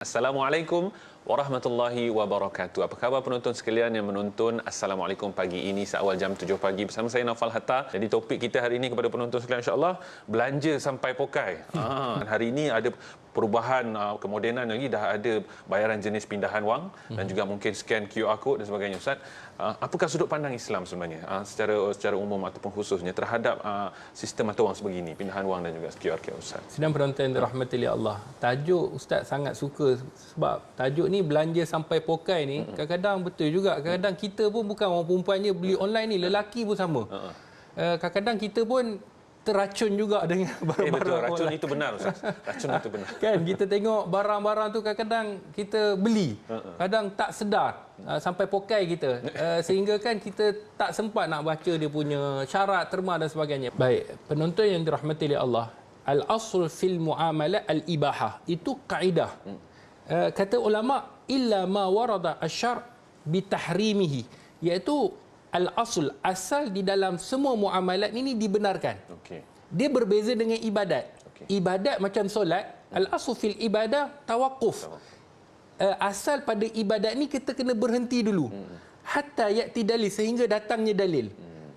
Assalamualaikum warahmatullahi wabarakatuh. Apa khabar penonton sekalian yang menonton Assalamualaikum pagi ini seawal jam 7 pagi bersama saya Naufal Hatta. Jadi topik kita hari ini kepada penonton sekalian insya-Allah belanja sampai pokai. Hari ini ada perubahan kemodenan lagi, dah ada bayaran jenis pindahan wang dan juga mungkin scan QR code dan sebagainya. Ustaz, apakah sudut pandang Islam sebenarnya secara umum ataupun khususnya terhadap sistem atau wang sebegini, pindahan wang dan juga QR code, Ustaz? Sedang penonton dirahmati oleh Allah. Tajuk Ustaz sangat suka sebab tajuk ni belanja sampai pokai ni kadang-kadang betul juga. Kadang-kadang kita pun bukan orang perempuan je beli online ni, lelaki pun sama. Kadang-kadang kita pun terracun juga dengan barang-barang betul, racun online. Itu benar, Ustaz. Racun itu benar. Kan kita tengok barang-barang tu kadang-kadang kita beli, kadang tak sedar sampai pokai kita, sehingga kan kita tak sempat nak baca dia punya syarat, terma dan sebagainya. Baik, penonton yang dirahmati oleh Allah, al-asl fil muamalah al-ibahah, itu kaedah. Kata ulama, illa ma warada asy-syar' bi tahrimihi, iaitu al-asl, asal di dalam semua muamalat ini dibenarkan. Okay. Dia berbeza dengan ibadat. Okay. Ibadat macam solat, al-asl fil ibadah tawaqquf. Asal pada ibadat ni kita kena berhenti dulu. Hatta ya'ti dalil, sehingga datangnya dalil.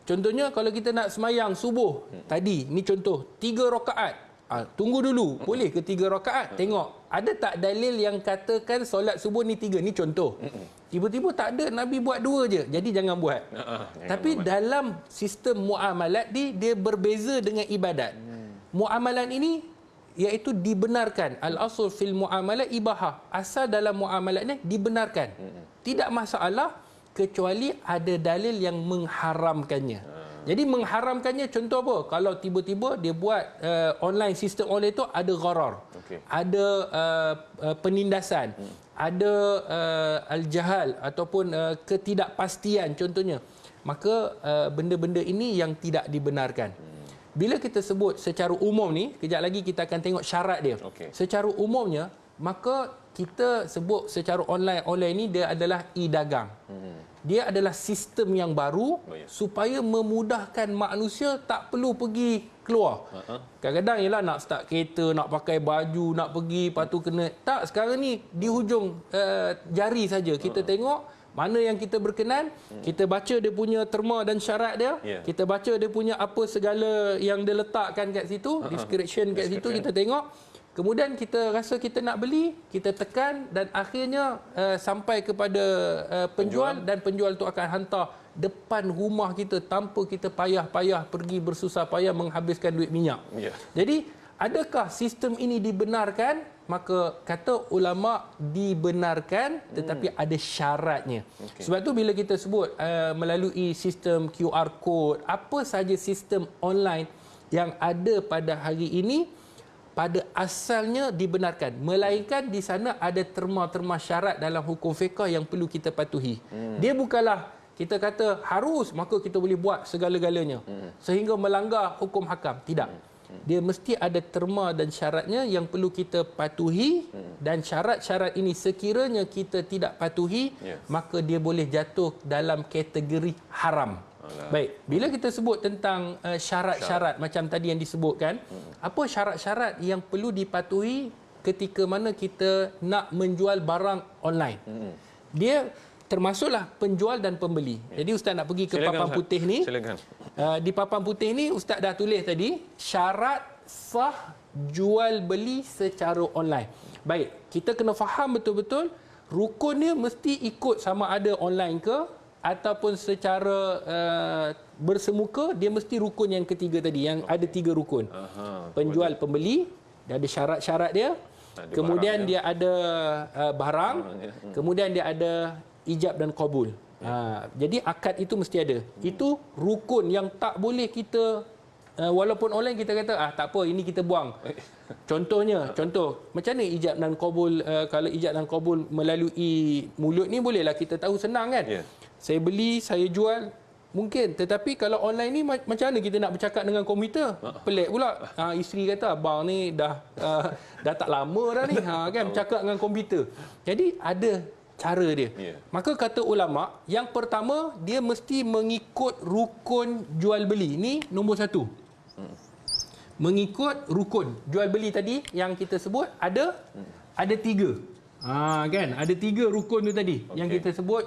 Contohnya kalau kita nak semayang subuh tadi, ni contoh 3 rakaat. Tunggu dulu, boleh ke 3 rakaat? Tengok, ada tak dalil yang katakan solat subuh ni 3? Ni contoh. Tiba-tiba tak ada, Nabi buat 2 je. Jadi jangan buat. Tapi dalam sistem muamalat dia berbeza dengan ibadat. Muamalat ini iaitu dibenarkan. Al-asl fil muamalat ibahah. Asal dalam muamalat ni dibenarkan. Tidak masalah kecuali ada dalil yang mengharamkannya. Jadi mengharamkannya contoh apa? Kalau tiba-tiba dia buat online, sistem online itu ada gharar, ada penindasan, ada al-jahal ataupun ketidakpastian contohnya. Maka benda-benda ini yang tidak dibenarkan. Bila kita sebut secara umum ni, kejap lagi kita akan tengok syarat dia. Secara umumnya, maka kita sebut secara online ni dia adalah e-dagang. Dia adalah sistem yang baru supaya memudahkan manusia tak perlu pergi keluar. Kadang-kadang ialah nak start kereta, nak pakai baju, nak pergi, lepas tu kena. Tak, sekarang ni di hujung jari saja kita tengok mana yang kita berkenan, kita baca dia punya terma dan syarat dia, kita baca dia punya apa segala yang dia letakkan kat situ, description kat situ, kita tengok. Kemudian kita rasa kita nak beli, kita tekan dan akhirnya sampai kepada penjual dan penjual tu akan hantar depan rumah kita tanpa kita payah-payah pergi bersusah payah menghabiskan duit minyak. Jadi adakah sistem ini dibenarkan? Maka kata ulama dibenarkan tetapi ada syaratnya. Sebab tu bila kita sebut melalui sistem QR code, apa saja sistem online yang ada pada hari ini pada asalnya dibenarkan, melainkan di sana ada terma-terma syarat dalam hukum fiqh yang perlu kita patuhi. Dia bukanlah kita kata harus maka kita boleh buat segala-galanya sehingga melanggar hukum hakam. Tidak. Dia mesti ada terma dan syaratnya yang perlu kita patuhi, dan syarat-syarat ini sekiranya kita tidak patuhi, maka dia boleh jatuh dalam kategori haram. Baik, bila kita sebut tentang syarat-syarat macam tadi yang disebutkan, apa syarat-syarat yang perlu dipatuhi ketika mana kita nak menjual barang online? Dia termasuklah penjual dan pembeli. Jadi ustaz nak pergi ke papan putih ni. Di papan putih ni ustaz dah tulis tadi syarat sah jual beli secara online. Baik, kita kena faham betul-betul rukun dia mesti ikut sama ada online ke ataupun secara bersemuka, dia mesti rukun yang ketiga tadi, yang ada 3 rukun. Penjual, pembeli, dia ada syarat-syarat dia. Kemudian dia ada barang, kemudian dia ada ijab dan qabul. Jadi akad itu mesti ada. Itu rukun yang tak boleh kita walaupun online kita kata tak apa, ini kita buang. Contoh macam mana ijab dan qabul? Kalau ijab dan qabul melalui mulut ni bolehlah kita tahu, senang kan? Saya beli, saya jual, mungkin. Tetapi kalau online ni macam mana kita nak bercakap dengan komputer? Pelik pula. Isteri kata abang ni dah tak lama dah ni, kan, bercakap dengan komputer. Jadi ada cara dia. Maka kata ulama, yang pertama dia mesti mengikut rukun jual beli. Ini nombor 1. Mengikut rukun jual beli tadi yang kita sebut ada 3. Kan ada 3 rukun tu tadi yang kita sebut: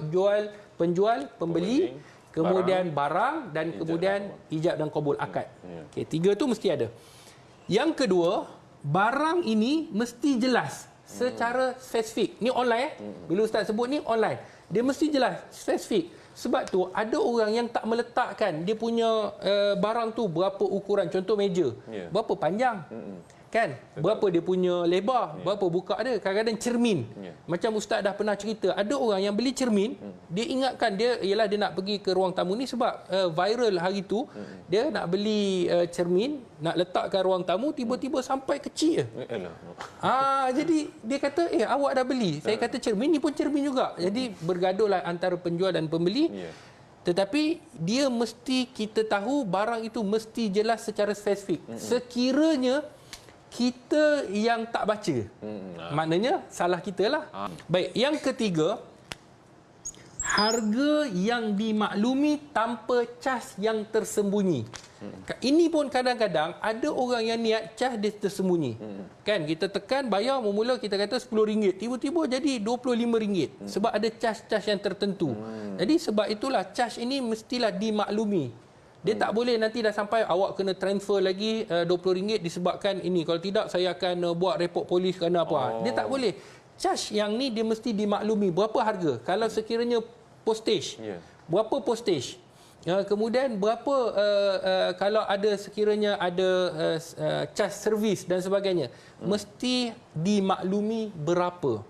penjual, pembeli, kemudian barang dan kemudian ijab dan qabul akad. Okey, 3 tu mesti ada. Yang kedua, barang ini mesti jelas secara spesifik. Ni online Bila ustaz sebut ni online, dia mesti jelas spesifik. Sebab tu ada orang yang tak meletakkan dia punya barang tu berapa ukuran. Contoh meja, berapa panjang, kan? Berapa dia punya lebar, berapa buka dia. Kadang-kadang cermin. Macam ustaz dah pernah cerita, ada orang yang beli cermin, dia ingatkan dia ialah dia nak pergi ke ruang tamu ni sebab viral hari tu, dia nak beli cermin, nak letakkan ruang tamu, tiba-tiba sampai kecil je. Jadi dia kata, awak dah beli. Saya kata cermin ni pun cermin juga. Jadi bergaduhlah antara penjual dan pembeli. Tetapi dia mesti, kita tahu barang itu mesti jelas secara spesifik. Sekiranya kita yang tak baca, maknanya salah kita lah. Baik, yang ketiga, harga yang dimaklumi tanpa cas yang tersembunyi. Ini pun kadang-kadang ada orang yang niat cas dia tersembunyi. Kan kita tekan bayar, mula kita kata RM10, tiba-tiba jadi RM25 sebab ada cas-cas yang tertentu. Jadi sebab itulah cas ini mestilah dimaklumi. Dia tak boleh nanti dah sampai awak kena transfer lagi RM20 disebabkan ini. Kalau tidak saya akan buat report polis kerana apa. Dia tak boleh. Charge yang ni dia mesti dimaklumi berapa harga. Kalau sekiranya postage, berapa postage. Kemudian berapa kalau ada sekiranya ada charge servis dan sebagainya, mesti dimaklumi berapa.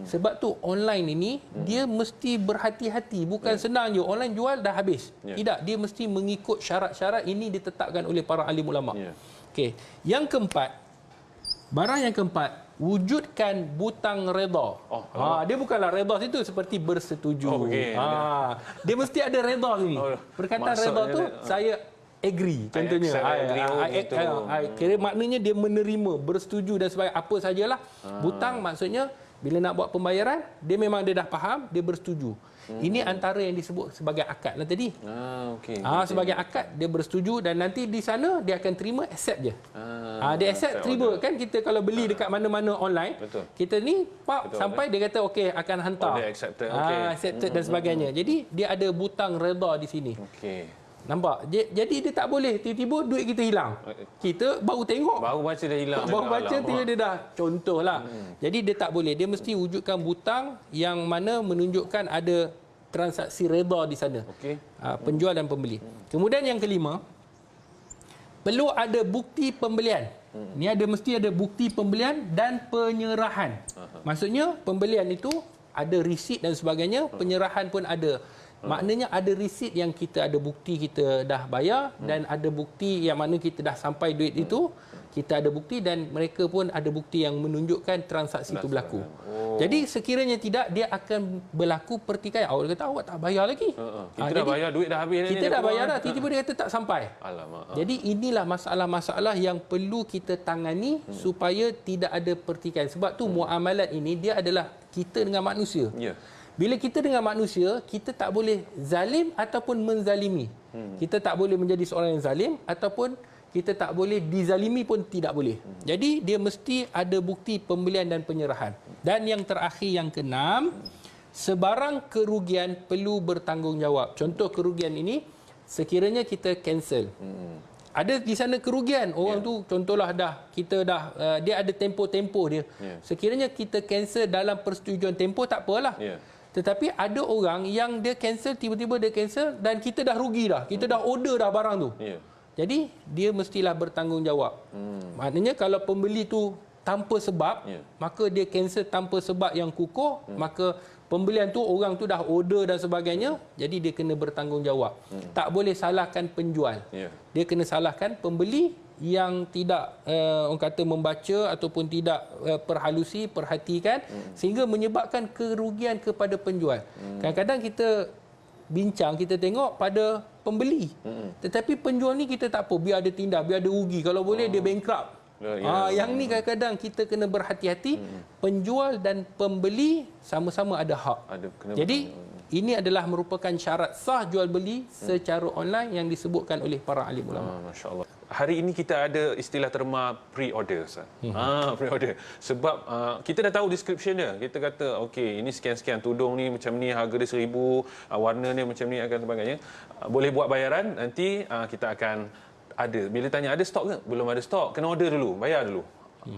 Sebab tu online ini dia mesti berhati-hati. Bukan senang je online jual dah habis. Tidak, dia mesti mengikut syarat-syarat ini ditetapkan oleh para alim ulama. Okey, yang keempat, barang yang keempat, wujudkan butang redha. Dia bukanlah redha situ seperti bersetuju. Dia mesti ada redha ni. Perkataan redha tu saya agree contohnya. Kira maknanya dia menerima, bersetuju dan sebagainya, apa sajalah. Butang maksudnya bila nak buat pembayaran, dia memang dia dah faham, dia bersetuju. Ini antara yang disebut sebagai akad lah tadi. Sebagai akad, dia bersetuju dan nanti di sana dia akan terima, accept je. Dia accept, terima. Kan kita kalau beli dekat mana-mana online, kita ni sampai dia kata okey akan hantar. Accepted dan sebagainya. Jadi dia ada butang redha di sini. Nampak? Jadi dia tak boleh tiba-tiba duit kita hilang. Kita baru tengok, baru baca dah hilang. Baru baca tiba dia dah, contohlah. Jadi dia tak boleh. Dia mesti wujudkan butang yang mana menunjukkan ada transaksi redha di sana. Penjual dan pembeli. Kemudian yang kelima, perlu ada bukti pembelian. Ni mesti ada bukti pembelian dan penyerahan. Maksudnya pembelian itu ada resit dan sebagainya, penyerahan pun ada. Maknanya ada resit yang kita ada bukti kita dah bayar dan ada bukti yang mana kita dah sampai duit itu, kita ada bukti dan mereka pun ada bukti yang menunjukkan transaksi itu berlaku. Jadi sekiranya tidak, dia akan berlaku pertikaian. Awak kata awak tak bayar lagi. Kita dah bayar, duit dah habis. Kita dah bayar dah, tiba-tiba dia kata tak sampai. Jadi inilah masalah-masalah yang perlu kita tangani supaya tidak ada pertikaian. Sebab tu muamalat ini dia adalah kita dengan manusia. Bila kita dengan manusia, kita tak boleh zalim ataupun menzalimi. Kita tak boleh menjadi seorang yang zalim ataupun kita tak boleh dizalimi pun tidak boleh. Jadi dia mesti ada bukti pembelian dan penyerahan. Dan yang terakhir, yang keenam, sebarang kerugian perlu bertanggungjawab. Contoh kerugian ini, sekiranya kita cancel. Ada di sana kerugian. Orang tu contohlah kita dah dia ada tempoh-tempoh dia. Sekiranya kita cancel dalam persetujuan tempoh tak apalah. Tetapi ada orang yang dia cancel, tiba-tiba dia cancel dan kita dah rugi dah. Kita dah order dah barang tu. Jadi dia mestilah bertanggungjawab. Maknanya kalau pembeli tu tanpa sebab, maka dia cancel tanpa sebab yang kukuh, maka pembelian tu orang tu dah order dan sebagainya, jadi dia kena bertanggungjawab. Tak boleh salahkan penjual. Dia kena salahkan pembeli yang tidak orang kata membaca ataupun tidak perhatikan sehingga menyebabkan kerugian kepada penjual. Kadang-kadang kita bincang, kita tengok pada pembeli. Tetapi penjual ni kita tak apa, biar ada tindak, biar ada rugi. Kalau boleh dia bankrupt. Yang ni kadang-kadang kita kena berhati-hati. Penjual dan pembeli sama-sama ada hak. Jadi ini adalah merupakan syarat sah jual beli secara online yang disebutkan oleh para alim ulama. Masya-Allah. hari ini kita ada istilah terma pre-order, Ustaz. Pre-order. Sebab kita dah tahu description dia. Kita kata, okey, ini sekian-sekian, tudung ni macam ni, harga dia 1,000, warna ni macam ni, akan sebagainya. Boleh buat bayaran, nanti kita akan ada. Bila tanya, ada stok ke? Belum ada stok. Kena order dulu, bayar dulu.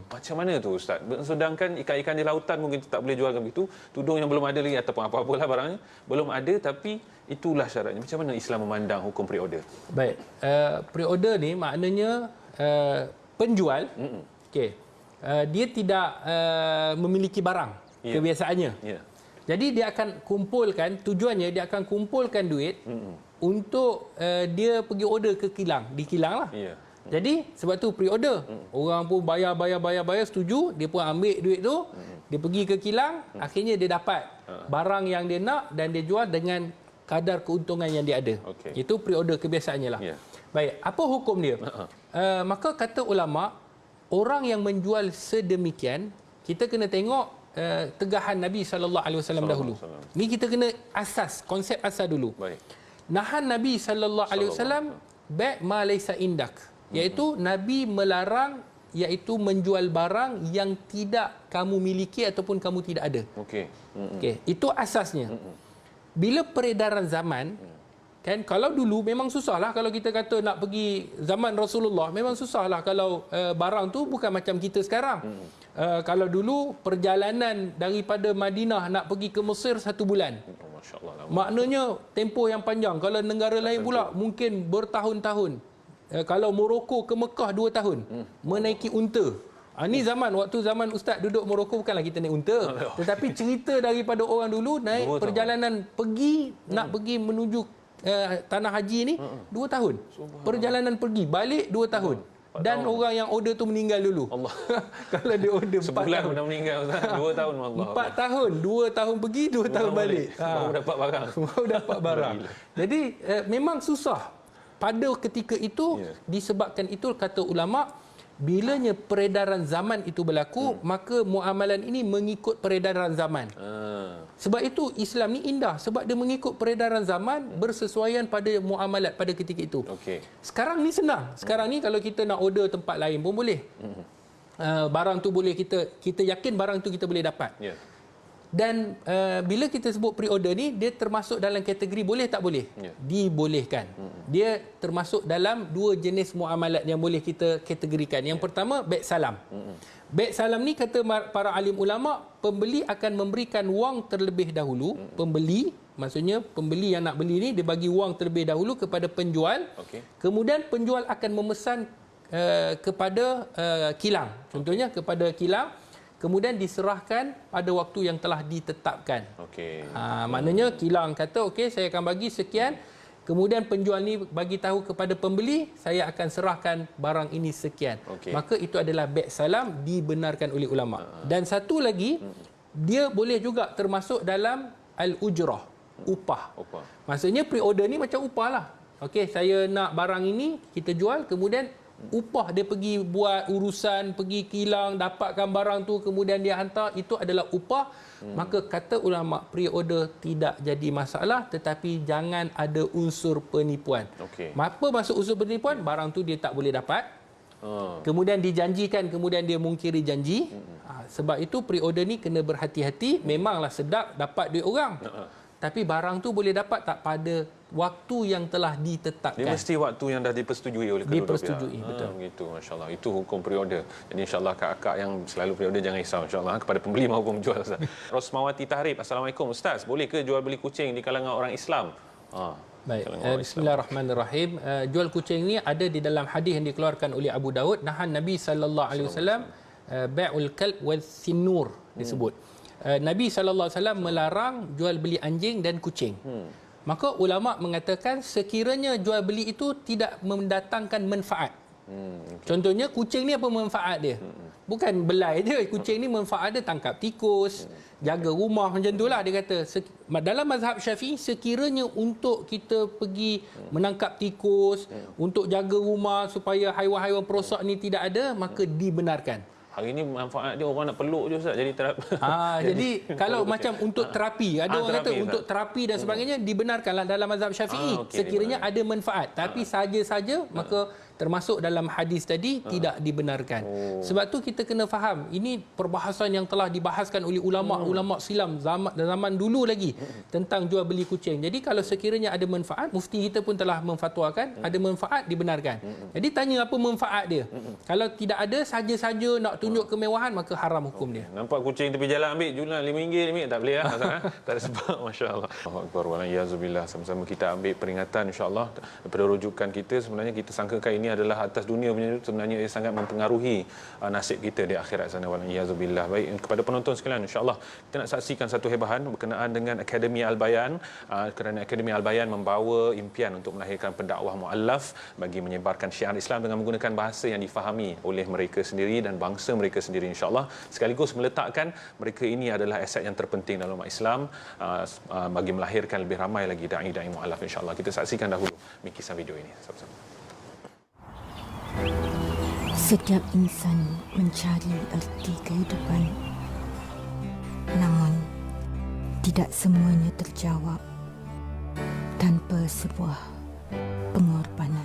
Macam mana tu, Ustaz? Sedangkan ikan-ikan di lautan mungkin tak boleh jualkan begitu. Tudung yang belum ada lagi ataupun apa-apalah barangnya. Belum ada, tapi itulah syaratnya. Macam mana Islam memandang hukum pre-order? Baik. Pre-order ni maknanya penjual, okey, dia tidak memiliki barang kebiasaannya. Jadi dia akan kumpulkan, tujuannya dia akan kumpulkan duit untuk dia pergi order ke kilang. Di kilang lah. Jadi sebab tu pre-order. Orang pun bayar, setuju, dia pun ambil duit tu, dia pergi ke kilang, akhirnya dia dapat barang yang dia nak dan dia jual dengan kadar keuntungan yang dia ada. Itu pre-order kebiasaannya lah. Baik, apa hukum dia? Maka kata ulama, orang yang menjual sedemikian, kita kena tengok tegahan Nabi SAW dahulu. Ni kita kena asas, konsep asas dulu. Nahan Nabi SAW bai' ma laysa indak. Iaitu Nabi melarang iaitu menjual barang yang tidak kamu miliki ataupun kamu tidak ada. Okey, itu asasnya. Bila peredaran zaman, kan, kalau dulu memang susahlah kalau kita kata nak pergi zaman Rasulullah, memang susahlah kalau barang tu bukan macam kita sekarang. Kalau dulu perjalanan daripada Madinah nak pergi ke Mesir 1 bulan. Maknanya tempoh yang panjang. Kalau negara lain pula mungkin bertahun-tahun. Kalau Morocco ke Mekah 2 tahun, menaiki unta. Ini waktu zaman Ustaz duduk Morocco, bukanlah kita naik unta. Tetapi cerita daripada orang dulu naik perjalanan nak pergi menuju tanah haji ni 2 tahun. Perjalanan pergi, balik 2 tahun. Dan orang yang order tu meninggal dulu. Allah. Kalau dia order 4 sebulan tahun. dah meninggal, 2 tahun. Allah. 4 tahun. 2 tahun pergi, 2 tahun balik. Baru dapat barang. Baru dapat barang. Jadi memang susah. Pada ketika itu, disebabkan itu kata ulama, bilanya peredaran zaman itu berlaku, maka muamalan ini mengikut peredaran zaman. Sebab itu Islam ni indah, sebab dia mengikut peredaran zaman, bersesuaian pada muamalat pada ketika itu. Sekarang ni senang. Sekarang ni kalau kita nak order tempat lain pun boleh. Barang tu boleh kita yakin barang tu kita boleh dapat. Dan bila kita sebut pre-order ni, dia termasuk dalam kategori boleh tak boleh? Dibolehkan. Dia termasuk dalam 2 jenis muamalat yang boleh kita kategorikan. Yang pertama, bai' salam. Bai' salam ni kata para alim ulama, pembeli akan memberikan wang terlebih dahulu. Pembeli, maksudnya pembeli yang nak beli ni, dia bagi wang terlebih dahulu kepada penjual. Kemudian penjual akan memesan kepada kilang. Contohnya kepada kilang. Kemudian diserahkan pada waktu yang telah ditetapkan. Maknanya kilang kata, okey, saya akan bagi sekian. Kemudian penjual ni bagi tahu kepada pembeli, saya akan serahkan barang ini sekian. Maka itu adalah bai' salam, dibenarkan oleh ulama. Dan satu lagi, dia boleh juga termasuk dalam al-ujrah, upah. Maksudnya pre-order ni macam upah lah. Okey, saya nak barang ini, kita jual, kemudian upah dia pergi buat urusan, pergi kilang, dapatkan barang tu, kemudian dia hantar, itu adalah upah. Maka kata ulama, pre-order tidak jadi masalah, tetapi jangan ada unsur penipuan. Apa maksud unsur penipuan? Barang tu dia tak boleh dapat. Kemudian dijanjikan, kemudian dia mungkiri janji. Sebab itu pre-order ni kena berhati-hati. Memanglah sedap dapat duit orang. Tapi barang tu boleh dapat tak pada waktu yang telah ditetapkan. Dia mesti waktu yang dah dipersetujui oleh kedua-dua pihak. Dipersetujui, betul. Begitu, masya-Allah. Itu hukum pre-order. Jadi insya-Allah akak-akak yang selalu pre-order jangan risau, insya-Allah, kepada pembeli maupun penjual, Ustaz. Rosmawati Tahrib, Assalamualaikum Ustaz. Boleh ke jual beli kucing di kalangan orang Islam? Baik. Bismillahirrahmanirrahim. Jual kucing ni ada di dalam hadis yang dikeluarkan oleh Abu Daud. Nahan Nabi sallallahu alaihi wasallam bai'ul kalb wal sinur disebut. Nabi SAW melarang jual beli anjing dan kucing. Maka ulama mengatakan sekiranya jual beli itu tidak mendatangkan manfaat. Contohnya kucing ni apa manfaat dia? Bukan belai je. Kucing ni manfaat dia tangkap tikus, jaga rumah, macam itulah dia kata. Dalam mazhab Syafi'i, sekiranya untuk kita pergi menangkap tikus, untuk jaga rumah supaya haiwan-haiwan perosak ni tidak ada, maka dibenarkan. Hari ini manfaat dia orang nak peluk je, Ustaz, jadi terapi. Jadi kalau macam untuk terapi, ada orang kata untuk terapi dan sebagainya dibenarkanlah dalam mazhab Syafi'i sekiranya ada manfaat, tapi saja-saja maka termasuk dalam hadis tadi tidak dibenarkan. Sebab tu kita kena faham, ini perbahasan yang telah dibahaskan oleh ulama-ulama silam zaman dulu lagi tentang jual beli kucing. Jadi kalau sekiranya ada manfaat, mufti kita pun telah memfatwakan ada manfaat dibenarkan. Jadi tanya apa manfaat dia. Kalau tidak ada, saja-saja nak tunjuk kemewahan, maka haram hukum dia. Nampak kucing tepi jalan ambil jual RM5 tak boleh lah. Tak ada sebab. Masya-Allah. Allahu akbar wa yazubillah. Sama-sama kita ambil peringatan insya-Allah daripada rujukan kita. Sebenarnya kita sangkakan ini adalah atas dunia punya, sebenarnya ia sangat mempengaruhi nasib kita di akhirat sana, wa yazubillah. Baik, kepada penonton sekalian, insya-Allah kita nak saksikan satu hebahan berkenaan dengan Akademi Al-Bayan, kerana Akademi Al-Bayan membawa impian untuk melahirkan pendakwah muallaf bagi menyebarkan syiar Islam dengan menggunakan bahasa yang difahami oleh mereka sendiri dan bangsa mereka sendiri, insya-Allah, sekaligus meletakkan mereka ini adalah aset yang terpenting dalam umat Islam bagi melahirkan lebih ramai lagi dai-dai muallaf, insya-Allah. Kita saksikan dahulu bingkisan video ini sama-sama. Setiap insan mencari erti kehidupan, namun tidak semuanya terjawab tanpa sebuah pengorbanan.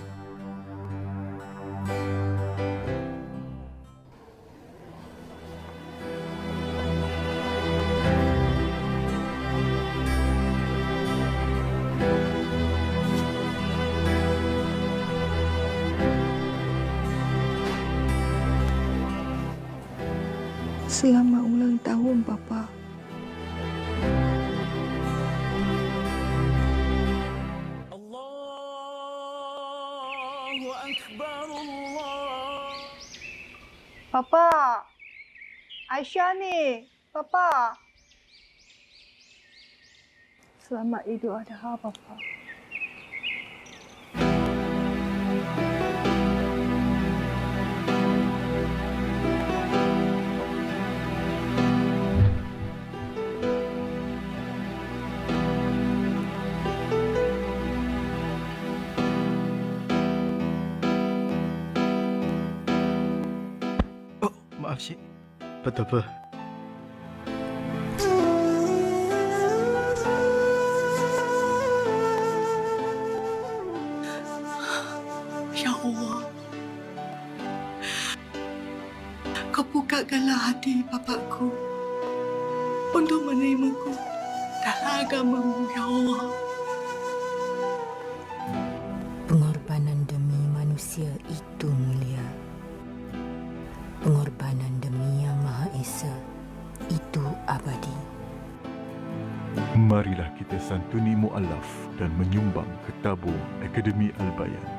Selamat ulang tahun, Papa. Allahu akbar, Allah. Papa. Aisyah ni. Papa. Selamat Idul Adha, Papa. Maaf, Syed. Tak apa. Ya Allah, kau bukakanlah hati bapakku untuk menerimaku dalam agamamu, Ya Allah. Pengorbanan demi manusia itu mulia. Pengorbanan demi Yang Maha Esa itu abadi. Marilah kita santuni mu'alaf dan menyumbang ke tabung Akademi Al-Bayan.